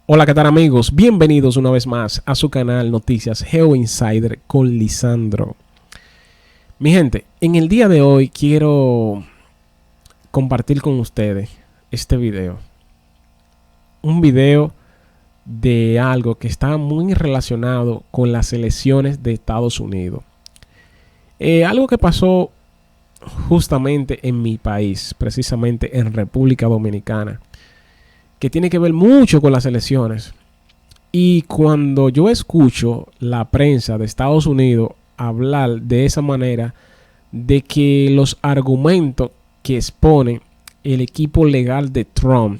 Hola, ¿qué tal amigos? Bienvenidos una vez más a su canal Noticias Geo Insider con Lisandro. Mi gente, en el día de hoy quiero compartir con ustedes este video. Un video de algo que está muy relacionado con las elecciones de Estados Unidos. Algo que pasó justamente en mi país, precisamente en República Dominicana, que tiene que ver mucho con las elecciones. Y cuando yo escucho la prensa de Estados Unidos hablar de esa manera, de que los argumentos que expone el equipo legal de Trump,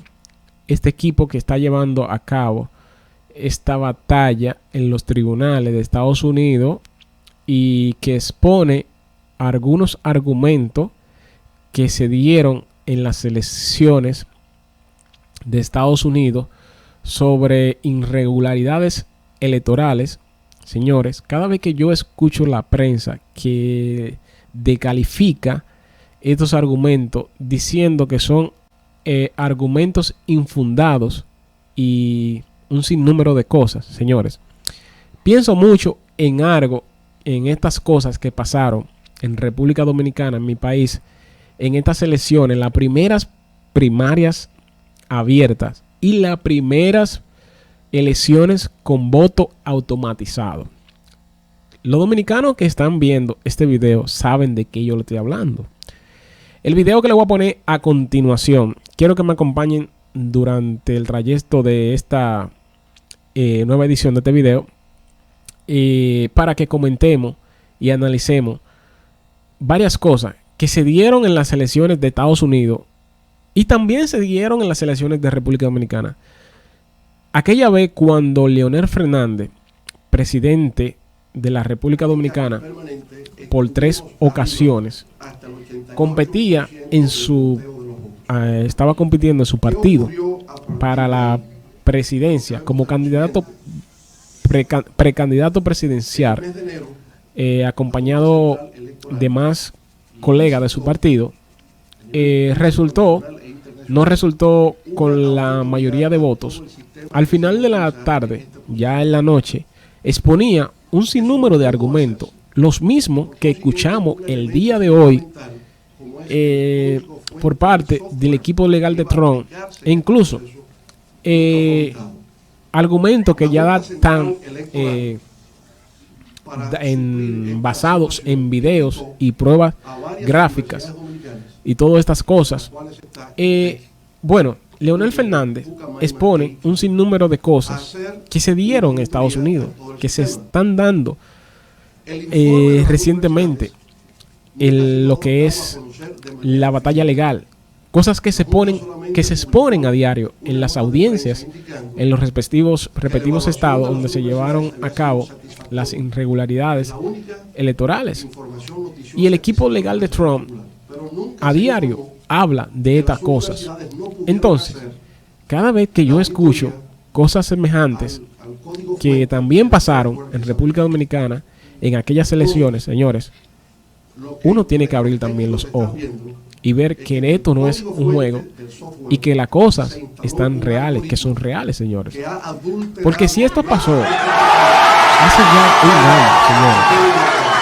este equipo que está llevando a cabo esta batalla en los tribunales de Estados Unidos y que expone algunos argumentos que se dieron en las elecciones de Estados Unidos sobre irregularidades electorales. Señores, cada vez que yo escucho la prensa que descalifica estos argumentos diciendo que son argumentos infundados y un sinnúmero de cosas, señores, pienso mucho en algo, en estas cosas que pasaron en República Dominicana, en mi país, en estas elecciones, las primeras primarias abiertas y las primeras elecciones con voto automatizado. Los dominicanos que están viendo este video saben de qué yo le estoy hablando. El video que le voy a poner a continuación, quiero que me acompañen durante el trayecto de esta nueva edición de este video para que comentemos y analicemos varias cosas que se dieron en las elecciones de Estados Unidos y también se dieron en las elecciones de República Dominicana. Aquella vez cuando Leonel Fernández, presidente de la República Dominicana, por 3 ocasiones, competía en estaba compitiendo en su partido para la presidencia como candidato precandidato presidencial, acompañado de más colegas de su partido, no resultó con la mayoría de votos. Al final de la tarde, ya en la noche, exponía un sinnúmero de argumentos, los mismos que escuchamos el día de hoy por parte del equipo legal de Trump, e incluso argumentos que ya están basados en videos y pruebas gráficas y todas estas cosas. Bueno, Leonel Fernández expone un sinnúmero de cosas que se dieron en Estados Unidos, que se están dando recientemente en lo que es la batalla legal. Cosas que se exponen a diario en las audiencias en los respectivos estados donde se llevaron a cabo las irregularidades electorales. Y el equipo legal de Trump a diario habla de estas cosas. Entonces, cada vez que yo escucho cosas semejantes que también pasaron en República Dominicana en aquellas elecciones, señores, uno tiene que abrir también los ojos y ver que esto no es un juego y que las cosas están reales, que son reales, señores. Porque si esto pasó hace ya un año, señores,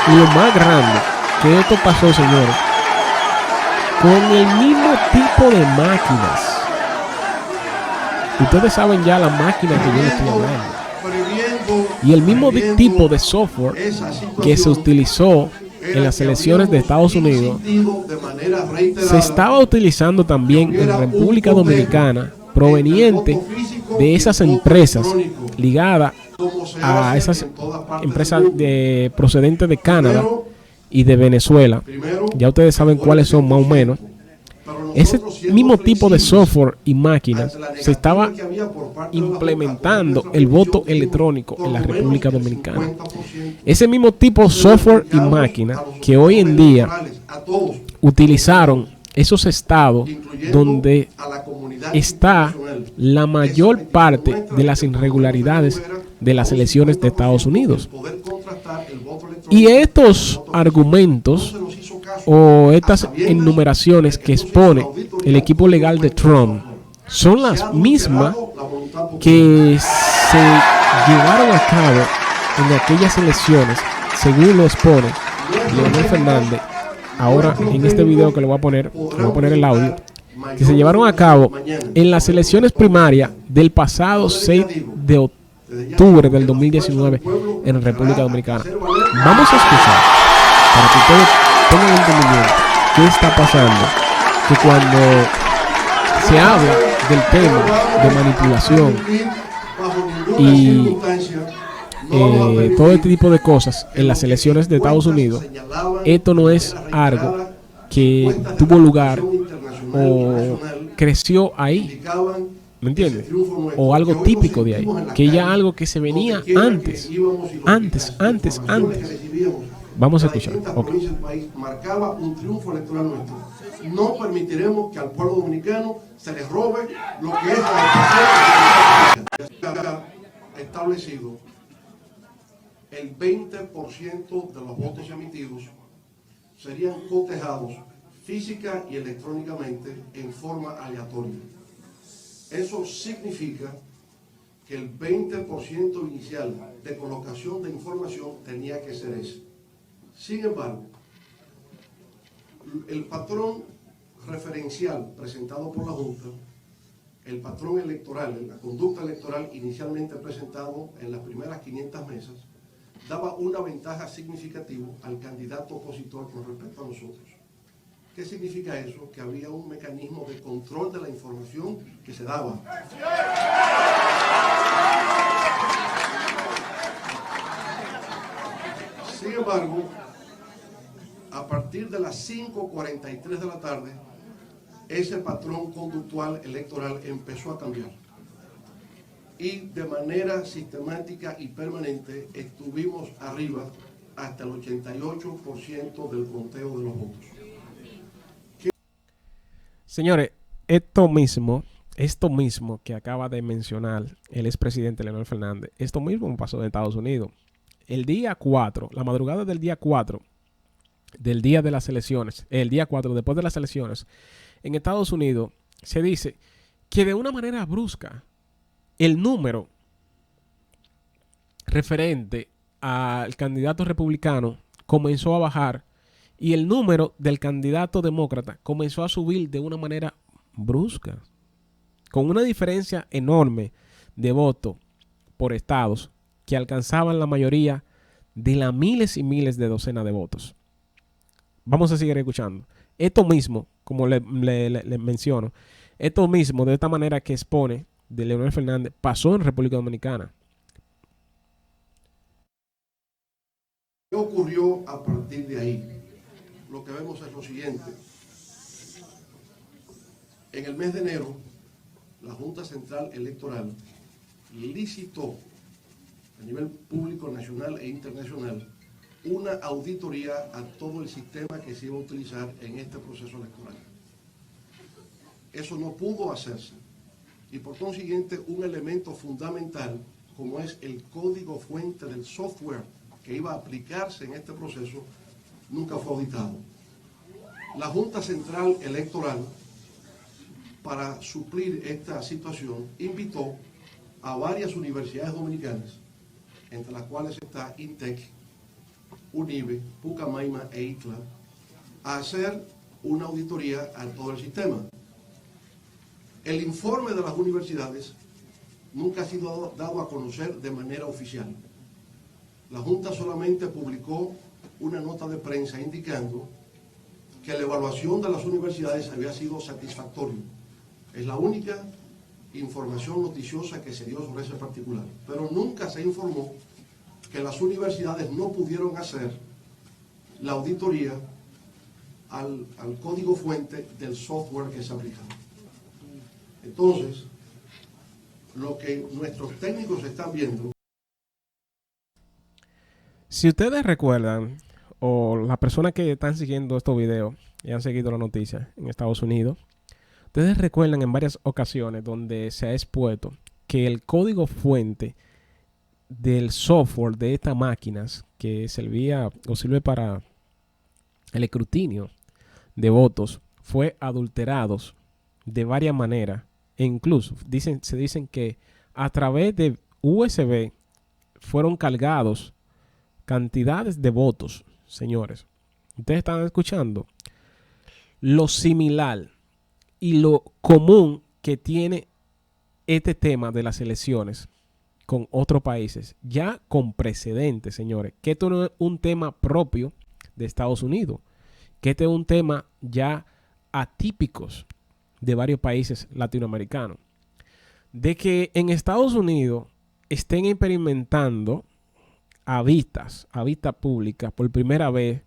y lo más grande que esto pasó, señores, con el mismo tipo de máquinas. Ustedes saben ya la máquina que yo les estoy hablando. Y el mismo tipo de software que se utilizó en las elecciones de Estados Unidos se estaba utilizando también en República Dominicana, proveniente de esas empresas ligadas a esas empresas procedentes de Canadá y de Venezuela. Ya ustedes saben cuáles son más o menos. Ese mismo tipo de software y máquinas se estaba implementando el voto electrónico en la República Dominicana. Ese mismo tipo de software y máquina que hoy en día utilizaron esos estados donde está la mayor parte de las irregularidades de las elecciones de Estados Unidos. Y estos argumentos o estas enumeraciones que expone el equipo legal de Trump son las mismas que se llevaron a cabo en aquellas elecciones, según lo expone Leonel Fernández. Ahora en este video que le voy a poner el audio, que se llevaron a cabo en las elecciones primarias del pasado 6 de octubre del 2019 en República Dominicana. Vamos a escuchar para que ustedes tengan entendimiento qué está pasando, que cuando se habla del tema de manipulación y todo este tipo de cosas en las elecciones de Estados Unidos, esto no es algo que tuvo lugar o creció ahí, ¿me entiendes? O algo típico de ahí, que ya algo que se venía antes. Vamos a escuchar. Okay. Marcaba un triunfo electoral nuestro. No permitiremos que al pueblo dominicano se les robe lo que es la educación establecido. El 20% de los votos emitidos serían cotejados física y electrónicamente en forma aleatoria. Eso significa que el 20% inicial de colocación de información tenía que ser ese. Sin embargo, el patrón referencial presentado por la Junta, el patrón electoral, la conducta electoral inicialmente presentado en las primeras 500 mesas, daba una ventaja significativa al candidato opositor con respecto a nosotros. ¿Qué significa eso? Que había un mecanismo de control de la información que se daba. Sin embargo, a partir de las 5:43 de la tarde, ese patrón conductual electoral empezó a cambiar. Y de manera sistemática y permanente estuvimos arriba hasta el 88% del conteo de los votos. Señores, esto mismo que acaba de mencionar el expresidente Leonel Fernández, esto mismo pasó en Estados Unidos. El día 4, la madrugada del día 4, del día de las elecciones, el día 4 después de las elecciones, en Estados Unidos se dice que de una manera brusca el número referente al candidato republicano comenzó a bajar y el número del candidato demócrata comenzó a subir de una manera brusca, con una diferencia enorme de votos por estados que alcanzaban la mayoría de las miles y miles de docenas de votos. Vamos a seguir escuchando. Esto mismo, como le menciono, esto mismo de esta manera que expone de Leonel Fernández pasó en República Dominicana. ¿Qué ocurrió a partir de ahí? Lo que vemos es lo siguiente. En el mes de enero, la Junta Central Electoral licitó a nivel público, nacional e internacional una auditoría a todo el sistema que se iba a utilizar en este proceso electoral. Eso no pudo hacerse y por consiguiente un elemento fundamental como es el código fuente del software que iba a aplicarse en este proceso nunca fue auditado. La Junta Central Electoral, para suplir esta situación, invitó a varias universidades dominicanas, entre las cuales está INTEC, UNIBE, Pucamaima e ITLA, a hacer una auditoría a todo el sistema. El informe de las universidades nunca ha sido dado a conocer de manera oficial. La Junta solamente publicó una nota de prensa indicando que la evaluación de las universidades había sido satisfactoria. Es la única información noticiosa que se dio sobre ese particular. Pero nunca se informó que las universidades no pudieron hacer la auditoría al código fuente del software que se aplicaba. Entonces, lo que nuestros técnicos están viendo... Si ustedes recuerdan, o las personas que están siguiendo estos videos y han seguido la noticia en Estados Unidos, ustedes recuerdan en varias ocasiones donde se ha expuesto que el código fuente del software de estas máquinas que servía o sirve para el escrutinio de votos fue adulterados de varias maneras E incluso se dicen que a través de USB fueron cargados cantidades de votos, señores. Ustedes están escuchando lo similar y lo común que tiene este tema de las elecciones con otros países, ya con precedentes, señores, que esto no es un tema propio de Estados Unidos, que este es un tema ya atípicos de varios países latinoamericanos, de que en Estados Unidos estén experimentando a vista pública por primera vez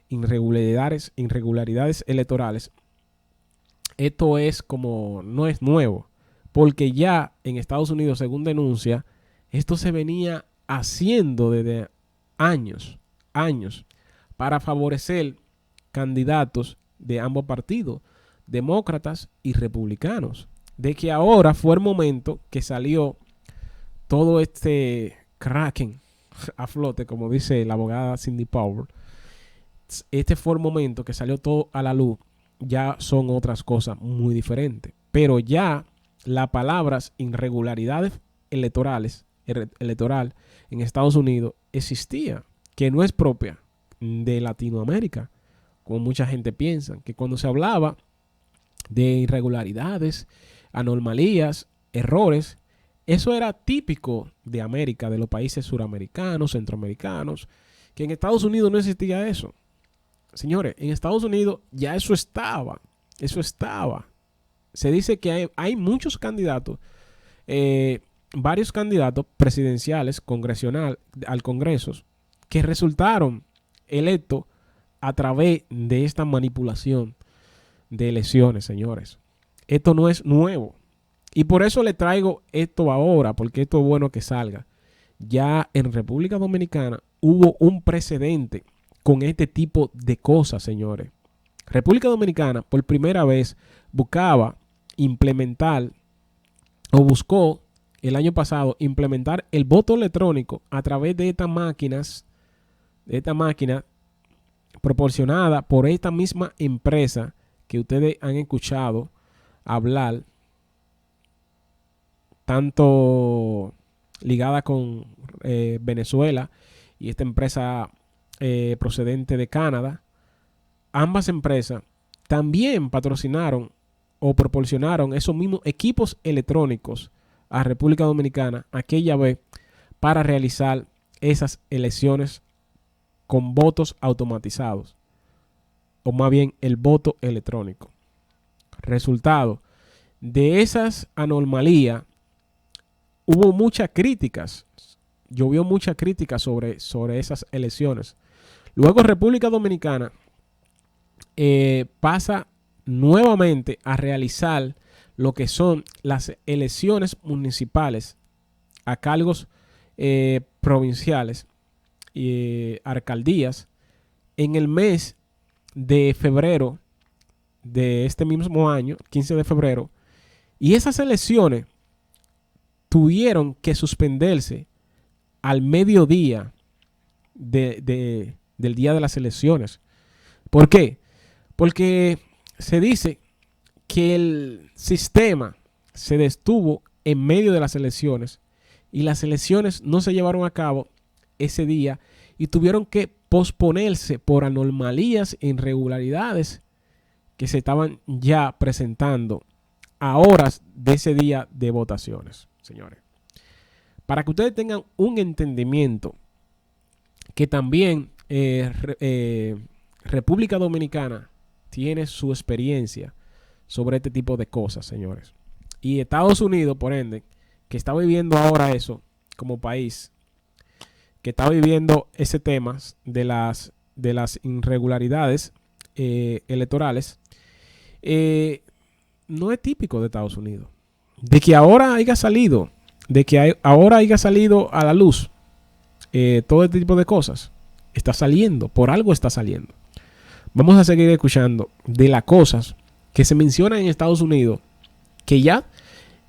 irregularidades electorales. Esto es como, no es nuevo, porque ya en Estados Unidos, según denuncia, esto se venía haciendo desde años, para favorecer candidatos de ambos partidos, demócratas y republicanos. De que ahora fue el momento que salió todo este kraken a flote, como dice la abogada Cindy Powell. Este fue el momento que salió todo a la luz. Ya son otras cosas muy diferentes. Pero ya las palabras irregularidades electoral en Estados Unidos existía, que no es propia de Latinoamérica, como mucha gente piensa, que cuando se hablaba de irregularidades, anomalías, errores, eso era típico de América, de los países suramericanos, centroamericanos, que en Estados Unidos no existía eso. Señores, en Estados Unidos ya eso estaba. Se dice que hay muchos candidatos, varios candidatos presidenciales, al Congreso, que resultaron electos a través de esta manipulación de elecciones, señores. Esto no es nuevo. Y por eso le traigo esto ahora, porque esto es bueno que salga. Ya en República Dominicana hubo un precedente con este tipo de cosas, señores. República Dominicana por primera vez buscaba implementar o buscó el año pasado implementar el voto electrónico a través de estas máquinas, proporcionada por esta misma empresa que ustedes han escuchado hablar, tanto ligada con Venezuela y esta empresa procedente de Canadá. Ambas empresas también patrocinaron o proporcionaron esos mismos equipos electrónicos a República Dominicana aquella vez para realizar esas elecciones con votos automatizados, o más bien el voto electrónico. Resultado de esas anomalías, hubo muchas críticas, llovió mucha crítica sobre esas elecciones. Luego República Dominicana pasa nuevamente a realizar lo que son las elecciones municipales a cargos provinciales y alcaldías en el mes de febrero de este mismo año, 15 de febrero, y esas elecciones tuvieron que suspenderse al mediodía del día de las elecciones. ¿Por qué? Porque se dice que el sistema se detuvo en medio de las elecciones y las elecciones no se llevaron a cabo ese día y tuvieron que posponerse por anomalías e irregularidades que se estaban ya presentando a horas de ese día de votaciones, señores. Para que ustedes tengan un entendimiento que también República Dominicana tiene su experiencia sobre este tipo de cosas, señores. Y Estados Unidos, por ende, que está viviendo ahora eso como país, que está viviendo ese tema de las irregularidades electorales, no es típico de Estados Unidos. De que ahora haya salido a la luz todo este tipo de cosas, está saliendo, por algo está saliendo. Vamos a seguir escuchando de las cosas que se mencionan en Estados Unidos, que ya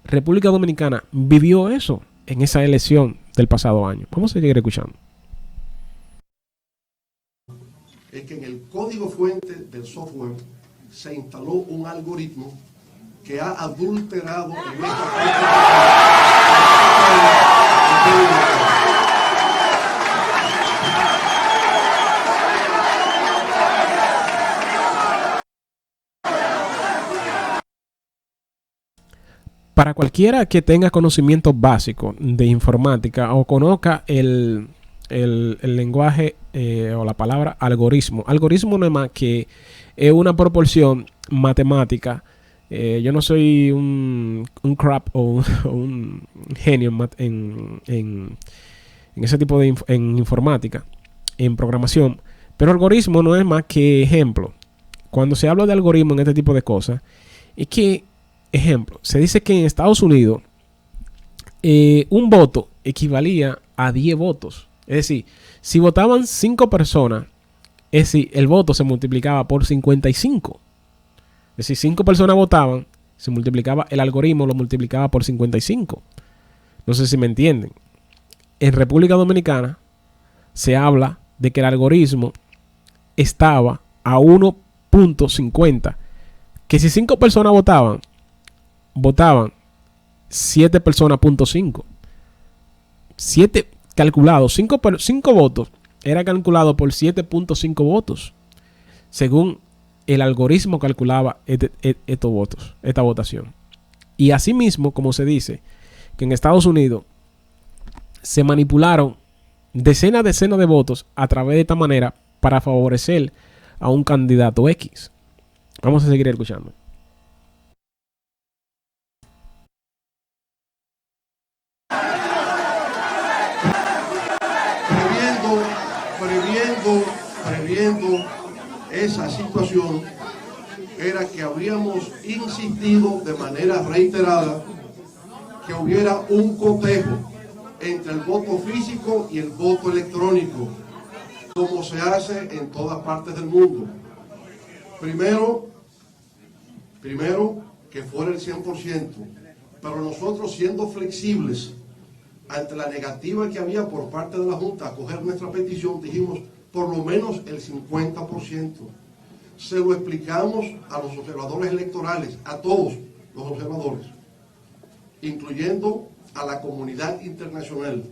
República Dominicana vivió eso en esa elección del pasado año. Vamos a seguir escuchando. Es que en el código fuente del software se instaló un algoritmo que ha adulterado en esta Para cualquiera que tenga conocimiento básico de informática o conozca el lenguaje o la palabra algoritmo. Algoritmo no es más que una proporción matemática. Yo no soy un crap o un genio en ese tipo de en informática, en programación. Pero algoritmo no es más que ejemplo. Cuando se habla de algoritmo en este tipo de cosas, es que, ejemplo, se dice que en Estados Unidos un voto equivalía a 10 votos. Es decir, si votaban 5 personas, es decir, el voto se multiplicaba por 55. Es decir, 5 personas votaban, se multiplicaba, el algoritmo lo multiplicaba por 55. No sé si me entienden. En República Dominicana se habla de que el algoritmo estaba a 1.50. Que si 5 personas votaban 7 personas, .5. 7 calculados, 5 votos, era calculado por 7.5 votos, según el algoritmo calculaba estos votos, esta votación. Y asimismo, como se dice, que en Estados Unidos se manipularon decenas de votos a través de esta manera para favorecer a un candidato X. Vamos a seguir escuchando. Previendo esa situación, era que habríamos insistido de manera reiterada que hubiera un cotejo entre el voto físico y el voto electrónico, como se hace en todas partes del mundo. Primero que fuera el 100%, pero nosotros, siendo flexibles ante la negativa que había por parte de la Junta a acoger nuestra petición, dijimos por lo menos el 50%. Se lo explicamos a los observadores electorales, a todos los observadores, incluyendo a la comunidad internacional,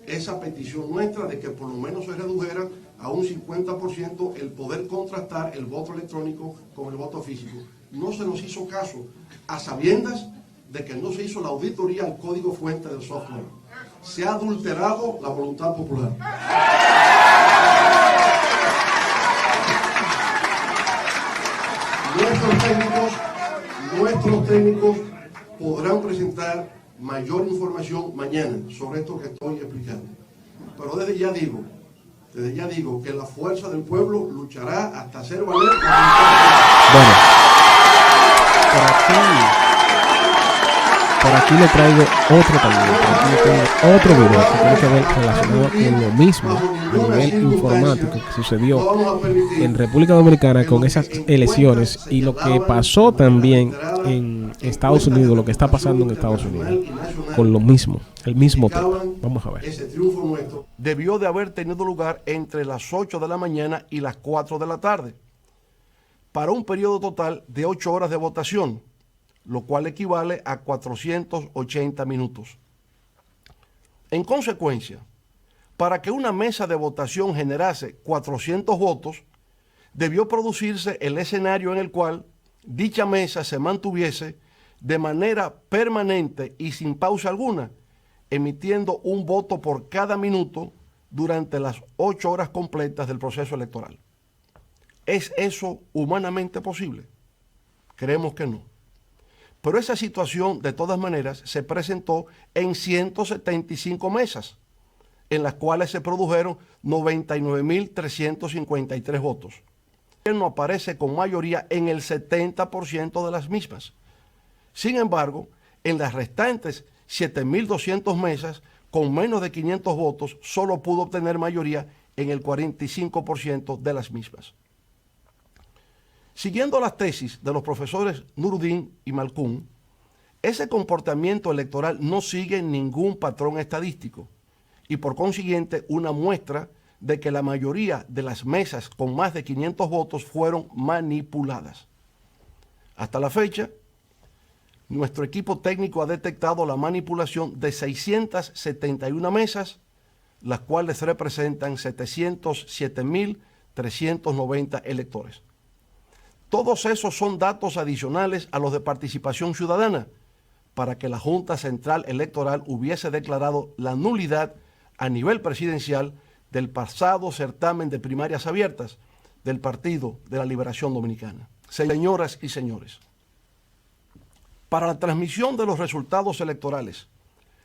esa petición nuestra de que por lo menos se redujera a un 50% el poder contrastar el voto electrónico con el voto físico. No se nos hizo caso, a sabiendas de que no se hizo la auditoría al código fuente del software. Se ha adulterado la voluntad popular. Nuestros técnicos podrán presentar mayor información mañana sobre esto que estoy explicando. Pero desde ya digo que la fuerza del pueblo luchará hasta hacer valer. Bueno, por aquí le traigo otro también. Por aquí le tengo otro video que tiene que ver relacionado con lo mismo a nivel informático que sucedió en República Dominicana con esas elecciones y lo que pasó también en Estados Unidos, lo que está pasando en Estados Unidos con lo mismo, el mismo tema. Vamos a ver. Ese triunfo nuestro debió de haber tenido lugar entre las 8 de la mañana y las 4 de la tarde, para un periodo total de 8 horas de votación, lo cual equivale a 480 minutos. En consecuencia, para que una mesa de votación generase 400 votos, debió producirse el escenario en el cual dicha mesa se mantuviese de manera permanente y sin pausa alguna, emitiendo un voto por cada minuto durante las 8 horas completas del proceso electoral. ¿Es eso humanamente posible? Creemos que no. Pero esa situación, de todas maneras, se presentó en 175 mesas, en las cuales se produjeron 99.353 votos. Él no aparece con mayoría en el 70% de las mismas. Sin embargo, en las restantes 7.200 mesas, con menos de 500 votos, solo pudo obtener mayoría en el 45% de las mismas. Siguiendo las tesis de los profesores Nuruddin y Malkoun, ese comportamiento electoral no sigue ningún patrón estadístico y por consiguiente una muestra de que la mayoría de las mesas con más de 500 votos fueron manipuladas. Hasta la fecha, nuestro equipo técnico ha detectado la manipulación de 671 mesas, las cuales representan 707.390 electores. Todos esos son datos adicionales a los de participación ciudadana, para que la Junta Central Electoral hubiese declarado la nulidad a nivel presidencial del pasado certamen de primarias abiertas del Partido de la Liberación Dominicana. Señoras y señores, para la transmisión de los resultados electorales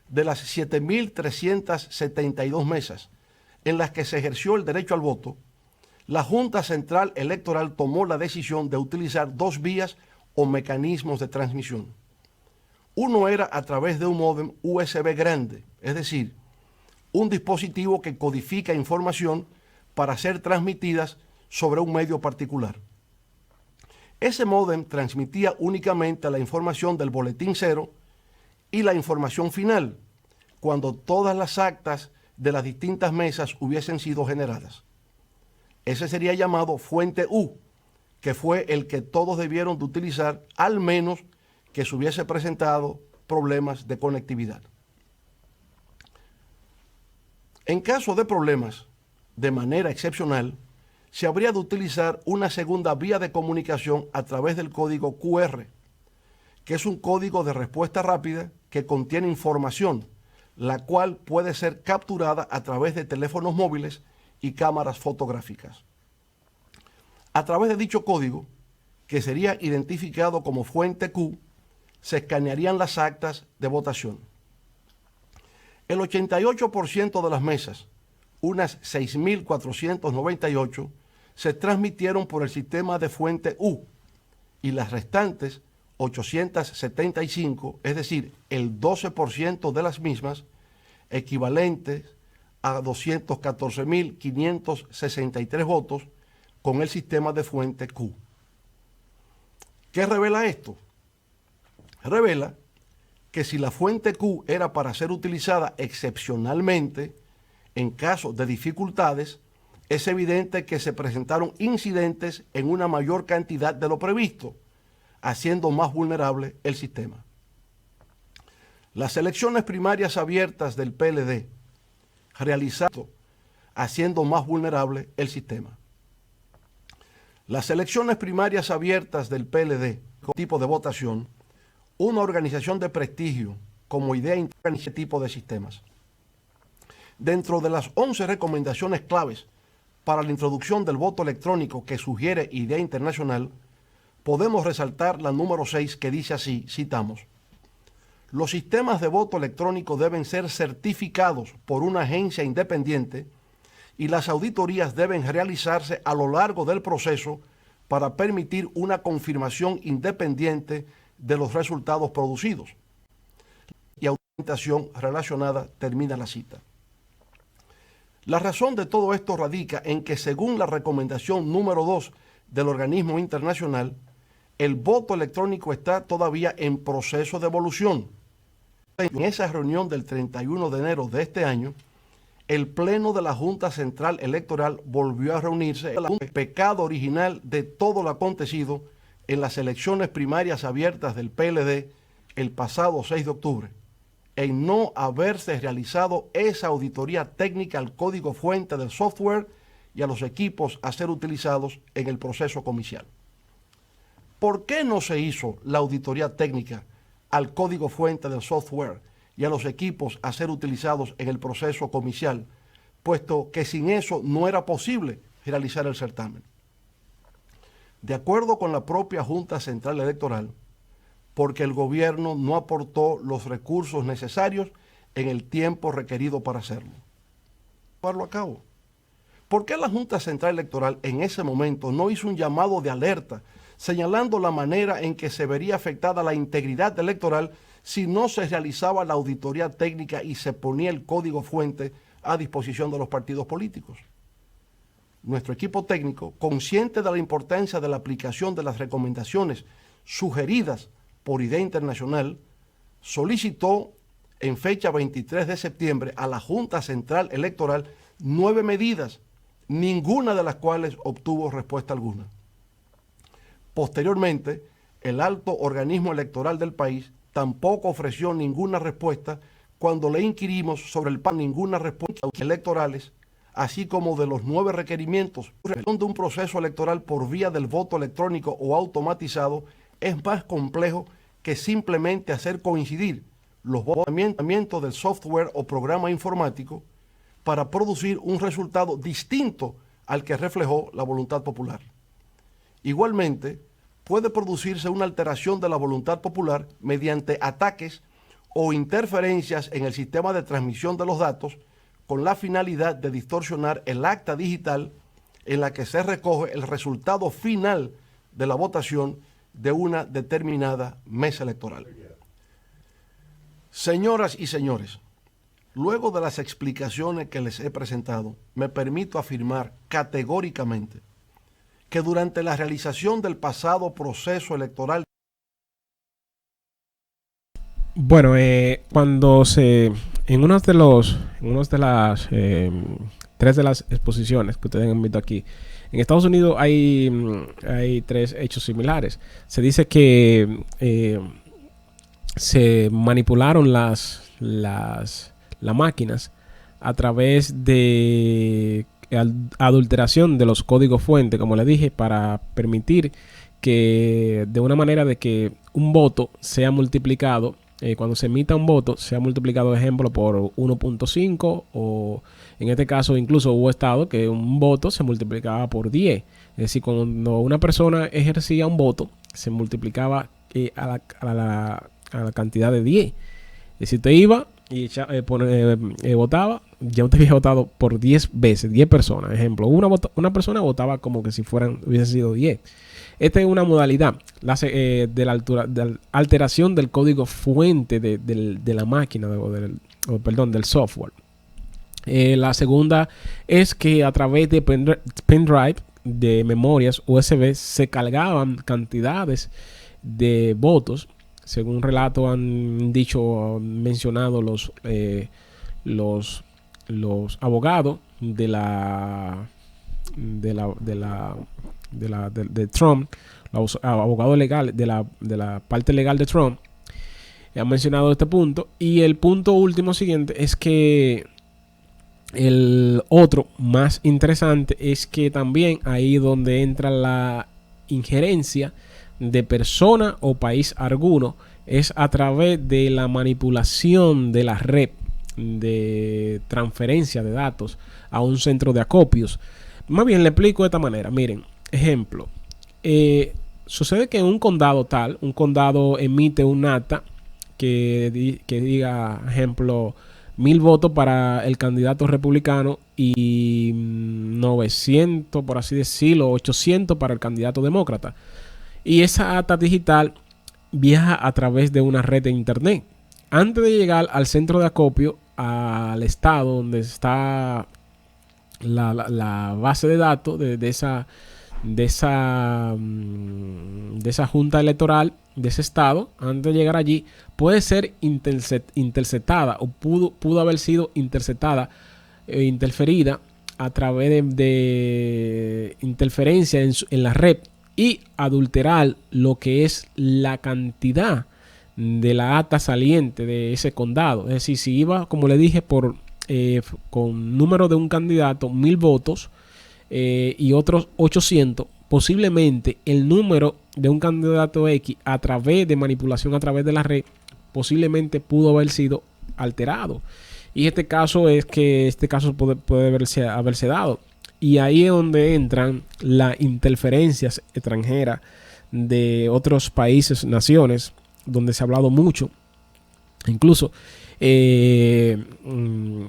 de las 7.372 mesas en las que se ejerció el derecho al voto, la Junta Central Electoral tomó la decisión de utilizar dos vías o mecanismos de transmisión. Uno era a través de un módem USB grande, es decir, un dispositivo que codifica información para ser transmitidas sobre un medio particular. Ese módem transmitía únicamente la información del boletín cero y la información final, cuando todas las actas de las distintas mesas hubiesen sido generadas. Ese sería llamado fuente U, que fue el que todos debieron de utilizar, al menos que se hubiese presentado problemas de conectividad. En caso de problemas, de manera excepcional, se habría de utilizar una segunda vía de comunicación a través del código QR, que es un código de respuesta rápida que contiene información, la cual puede ser capturada a través de teléfonos móviles y cámaras fotográficas. A través de dicho código, que sería identificado como fuente Q, se escanearían las actas de votación. El 88% de las mesas, unas 6.498, se transmitieron por el sistema de fuente U y las restantes 875, es decir, el 12% de las mismas, equivalentes a 214.563 votos con el sistema de fuente Q. ¿Qué revela esto? Revela que si la fuente Q era para ser utilizada excepcionalmente en caso de dificultades, es evidente que se presentaron incidentes en una mayor cantidad de lo previsto, haciendo más vulnerable el sistema. Las elecciones primarias abiertas del PLD, realizado haciendo más vulnerable el sistema. Las elecciones primarias abiertas del PLD, con tipo de votación, una organización de prestigio como idea interna en ese tipo de sistemas. Dentro de las 11 recomendaciones claves para la introducción del voto electrónico que sugiere Idea Internacional, podemos resaltar la número 6 que dice así, citamos: los sistemas de voto electrónico deben ser certificados por una agencia independiente y las auditorías deben realizarse a lo largo del proceso para permitir una confirmación independiente de los resultados producidos. Y auditación relacionada, termina la cita. La razón de todo esto radica en que, según la recomendación número 2 del organismo internacional, el voto electrónico está todavía en proceso de evolución. En esa reunión del 31 de enero de este año, el Pleno de la Junta Central Electoral volvió a reunirse en el pecado original de todo lo acontecido en las elecciones primarias abiertas del PLD el pasado 6 de octubre, en no haberse realizado esa auditoría técnica al código fuente del software y a los equipos a ser utilizados en el proceso comicial. ¿Por qué no se hizo la auditoría técnica al código fuente del software y a los equipos a ser utilizados en el proceso comicial, puesto que sin eso no era posible realizar el certamen? De acuerdo con la propia Junta Central Electoral, porque el gobierno no aportó los recursos necesarios en el tiempo requerido para hacerlo. Llevarlo a cabo. ¿Por qué la Junta Central Electoral en ese momento no hizo un llamado de alerta señalando la manera en que se vería afectada la integridad electoral si no se realizaba la auditoría técnica y se ponía el código fuente a disposición de los partidos políticos? Nuestro equipo técnico, consciente de la importancia de la aplicación de las recomendaciones sugeridas por Idea Internacional, solicitó en fecha 23 de septiembre a la Junta Central Electoral 9 medidas, ninguna de las cuales obtuvo respuesta alguna. Posteriormente, el alto organismo electoral del país tampoco ofreció ninguna respuesta cuando le inquirimos sobre el PAN ninguna respuesta electorales, así como de los 9 requerimientos de un proceso electoral por vía del voto electrónico o automatizado es más complejo que simplemente hacer coincidir los movimientos del software o programa informático para producir un resultado distinto al que reflejó la voluntad popular. Igualmente, puede producirse una alteración de la voluntad popular mediante ataques o interferencias en el sistema de transmisión de los datos con la finalidad de distorsionar el acta digital en la que se recoge el resultado final de la votación de una determinada mesa electoral. Señoras y señores, luego de las explicaciones que les he presentado, me permito afirmar categóricamente que durante la realización del pasado proceso electoral. Bueno, cuando en unas de las 3 de las exposiciones que ustedes han visto aquí, en Estados Unidos hay 3 hechos similares. Se dice que se manipularon las máquinas a través de adulteración de los códigos fuente, como le dije, para permitir que de una manera de que un voto sea multiplicado, cuando se emita un voto, sea multiplicado, ejemplo, por 1.5 o en este caso incluso hubo estado que un voto se multiplicaba por 10. Es decir, cuando una persona ejercía un voto, se multiplicaba a la cantidad de 10. Es decir, usted iba y votaba, ya usted había votado por 10 veces, 10 personas. Ejemplo, una persona votaba como que si hubiesen sido 10. Esta es una modalidad de la alteración del código fuente de la máquina, del software. La segunda es que a través de pendrive, de memorias USB, se cargaban cantidades de votos. Según relato han mencionado los abogados de Trump, los abogados legales de la parte legal de Trump, han mencionado este punto. Y el punto último siguiente es que el otro más interesante es que también ahí donde entra la injerencia de persona o país alguno es a través de la manipulación de la red de transferencia de datos a un centro de acopios. Más bien le explico de esta manera. Miren, ejemplo, sucede que en un condado emite un acta que diga, ejemplo, 1000 votos para el candidato republicano y 900, por así decirlo, 800 para el candidato demócrata. Y esa acta digital viaja a través de una red de internet. Antes de llegar al centro de acopio, al estado donde está la base de datos de esa junta electoral de ese estado, antes de llegar allí, puede ser interceptada o pudo haber sido interceptada e interferida a través de interferencia en la red y adulterar lo que es la cantidad de la acta saliente de ese condado. Es decir, si iba, como le dije, con número de un candidato 1000 votos y otros 800, posiblemente el número de un candidato X a través de manipulación a través de la red posiblemente pudo haber sido alterado. Y este caso puede haberse dado. Y ahí es donde entran las interferencias extranjeras de otros países, naciones, donde se ha hablado mucho. Incluso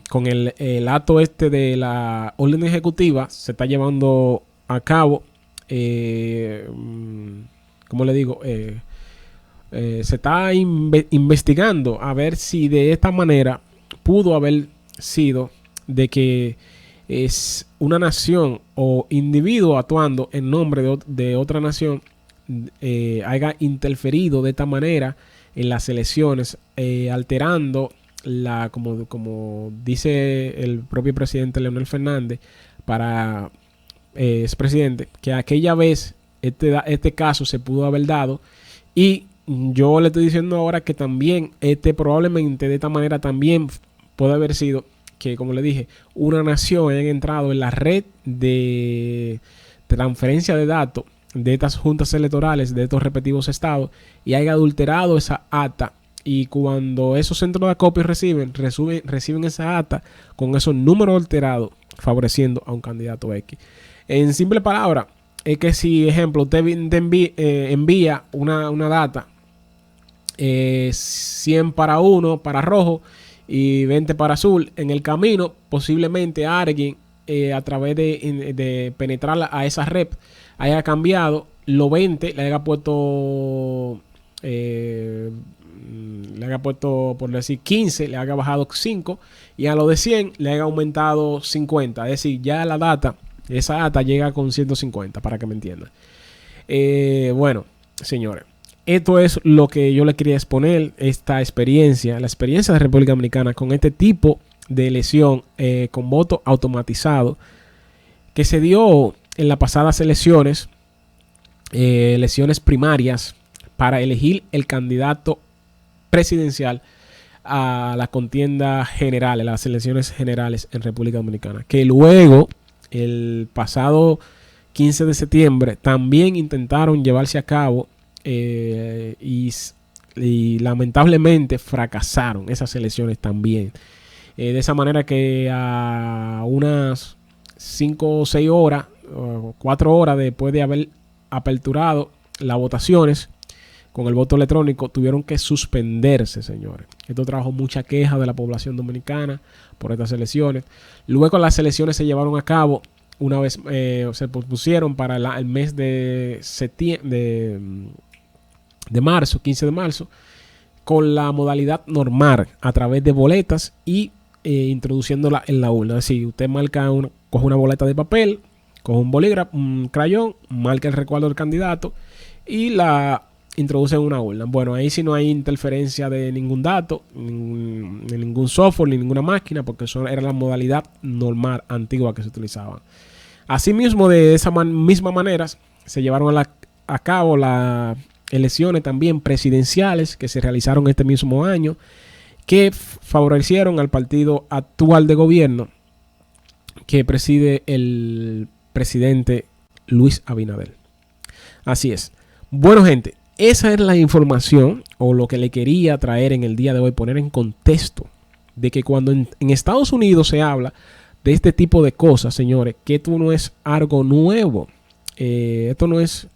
con el acto de la orden ejecutiva se está llevando a cabo, ¿cómo le digo? Se está investigando a ver si de esta manera pudo haber sido de que es una nación o individuo actuando en nombre de otra nación haya interferido de esta manera en las elecciones, alterando como dice el propio presidente Leonel Fernández expresidente, que aquella vez este caso se pudo haber dado Y yo le estoy diciendo ahora que también probablemente de esta manera también puede haber sido que, como le dije, una nación haya entrado en la red de transferencia de datos de estas juntas electorales de estos respectivos estados y haya adulterado esa acta. Y cuando esos centros de acopio reciben esa acta con esos números alterados, favoreciendo a un candidato X. En simple palabra, es que si, ejemplo, usted envía una data 100 para uno, para rojo, y 20 para azul, en el camino, posiblemente alguien a través de penetrar a esa red haya cambiado los 20, le haya puesto por decir 15, le haya bajado 5 y a lo de 100 le haya aumentado 50. Es decir, ya esa data llega con 150, para que me entiendan. Bueno, señores, esto es lo que yo le quería exponer, la experiencia de República Dominicana con este tipo de elección con voto automatizado que se dio en las pasadas elecciones primarias para elegir el candidato presidencial a la contienda general, a las elecciones generales en República Dominicana, que luego el pasado 15 de septiembre también intentaron llevarse a cabo y lamentablemente fracasaron esas elecciones también. De esa manera que a unas 5 o 6 horas, 4 horas después de haber aperturado las votaciones con el voto electrónico, tuvieron que suspenderse, señores. Esto trajo mucha queja de la población dominicana por estas elecciones. Luego las elecciones se llevaron a cabo una vez, se pospusieron para el mes de marzo, 15 de marzo, con la modalidad normal, a través de boletas y introduciéndola en la urna. Es decir, usted coge una boleta de papel, coge un bolígrafo, un crayón, marca el recuadro del candidato y la introduce en una urna. Bueno, ahí sí no hay interferencia de ningún dato, de ningún software, ni ninguna máquina, porque eso era la modalidad normal, antigua que se utilizaba. Asimismo, de esa misma manera, se llevaron a cabo las elecciones también presidenciales que se realizaron este mismo año, que favorecieron al partido actual de gobierno que preside el presidente Luis Abinader. Así es. Bueno, gente, esa es la información o lo que le quería traer en el día de hoy, poner en contexto de que cuando en Estados Unidos se habla de este tipo de cosas, señores, que esto no es algo nuevo. Esto no es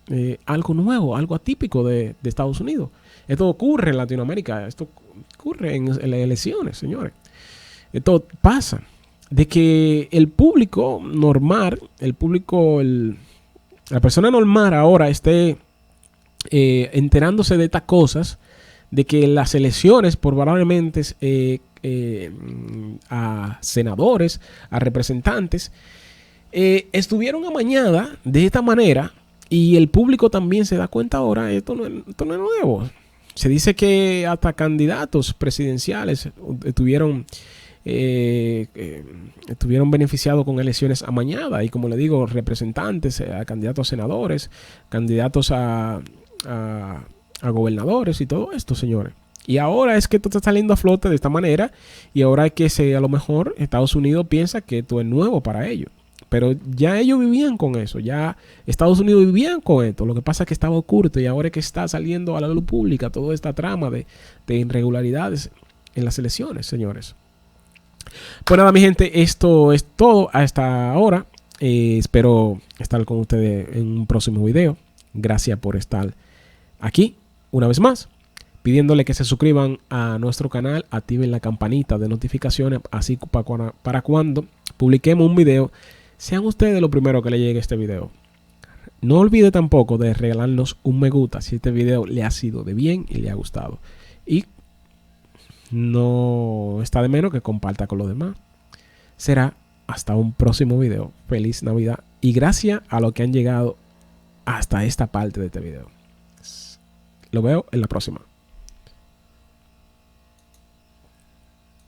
algo nuevo, algo atípico de Estados Unidos. Esto ocurre en Latinoamérica, esto ocurre en las elecciones, señores. Esto pasa de que el público normal, la persona normal ahora esté enterándose de estas cosas, de que las elecciones probablemente a senadores, a representantes, estuvieron amañadas de esta manera, y el público también se da cuenta ahora. Esto no es nuevo. Se dice que hasta candidatos presidenciales estuvieron beneficiados con elecciones amañadas, y como le digo, representantes, candidatos a senadores, candidatos a gobernadores y todo esto, señores. Y ahora es que esto está saliendo a flote de esta manera, y ahora es que a lo mejor Estados Unidos piensa que esto es nuevo para ellos. Pero ya ellos vivían con eso, ya Estados Unidos vivían con esto. Lo que pasa es que estaba oculto, y ahora es que está saliendo a la luz pública toda esta trama de irregularidades en las elecciones, señores. Pues nada, mi gente, esto es todo hasta ahora. Espero estar con ustedes en un próximo video. Gracias por estar aquí una vez más, pidiéndole que se suscriban a nuestro canal, activen la campanita de notificaciones, así para cuando publiquemos un video, sean ustedes los primeros que le llegue este video. No olvide tampoco de regalarnos un me gusta si este video le ha sido de bien y le ha gustado. Y no está de menos que comparta con los demás. Será hasta un próximo video. Feliz Navidad y gracias a los que han llegado hasta esta parte de este video. Lo veo en la próxima.